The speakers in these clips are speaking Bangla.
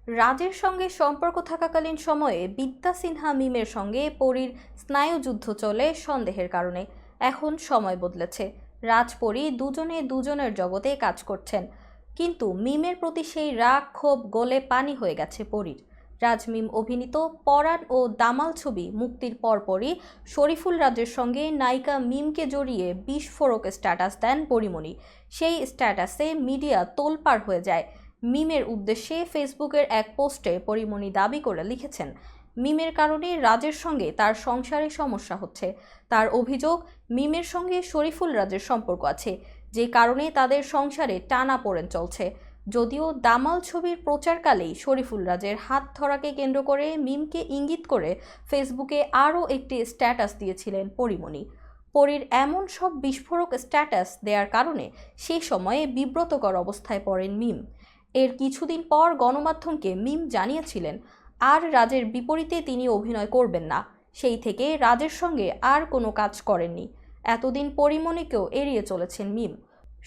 রাজের সঙ্গে সম্পর্ক থাকাকালীন সময়ে বিদ্যা সিনহা মিমের সঙ্গে পরীর স্নায়ুযুদ্ধ চলে সন্দেহের কারণে। এখন সময় বদলেছে, রাজ পরী দুজনে দুজনের জগতে কাজ করছেন, কিন্তু মিমের প্রতি সেই রাগ ক্ষোভ গলে পানি হয়ে গেছে পরীর। রাজ মিম অভিনীত পরাণ ও দামাল ছবি মুক্তির পরপরই শরীফুল রাজের সঙ্গে নায়িকা মিমকে জড়িয়ে বিস্ফোরক স্ট্যাটাস দেন পরীমণি। সেই স্ট্যাটাসে মিডিয়া তোলপাড় হয়ে যায়। মিমের উদ্দেশ্যে ফেসবুকের এক পোস্টে পরীমণি দাবি করে লিখেছেন, মিমের কারণে রাজের সঙ্গে তার সংসারে সমস্যা হচ্ছে। তার অভিযোগ, মিমের সঙ্গে শরীফুল রাজের সম্পর্ক আছে, যে কারণে তাদের সংসারে টানাপোড়েন চলছে। যদিও দামাল ছবির প্রচারকালেই শরীফুল রাজের হাত ধরাকে কেন্দ্র করে মিমকে ইঙ্গিত করে ফেসবুকে আরও একটি স্ট্যাটাস দিয়েছিলেন পরীমণি। পরীর এমন সব বিস্ফোরক স্ট্যাটাস দেওয়ার কারণে সেই সময়ে বিব্রতকর অবস্থায় পড়েন মিম। এর কিছুদিন পর গণমাধ্যমকে মিম জানিয়েছিলেন আর রাজের বিপরীতে তিনি অভিনয় করবেন না। সেই থেকে রাজের সঙ্গে আর কোনো কাজ করেননি। এতদিন পরীমণিকেও এড়িয়ে চলেছেন মিম।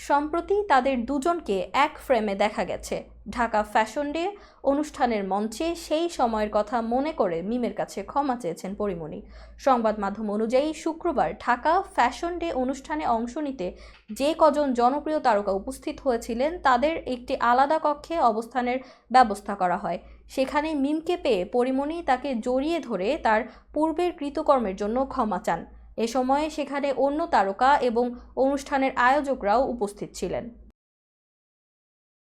সম্প্রতি তাদের দুজনকে এক ফ্রেমে দেখা গেছে ঢাকা ফ্যাশন ডে অনুষ্ঠানের মঞ্চে। সেই সময়ের কথা মনে করে মিমের কাছে ক্ষমা চেয়েছেন পরীমণি। সংবাদ মাধ্যম অনুযায়ী শুক্রবার ঢাকা ফ্যাশন ডে অনুষ্ঠানে অংশ নিতে যে কজন জনপ্রিয় তারকা উপস্থিত হয়েছিলেন তাদের একটি আলাদা কক্ষে অবস্থানের ব্যবস্থা করা হয়। সেখানে মিমকে পেয়ে পরীমণি তাকে জড়িয়ে ধরে তার পূর্বের কৃতকর্মের জন্য ক্ষমা চান। এ সময়ে সেখানে অন্য তারকা এবং অনুষ্ঠানের আয়োজকরাও উপস্থিত ছিলেন।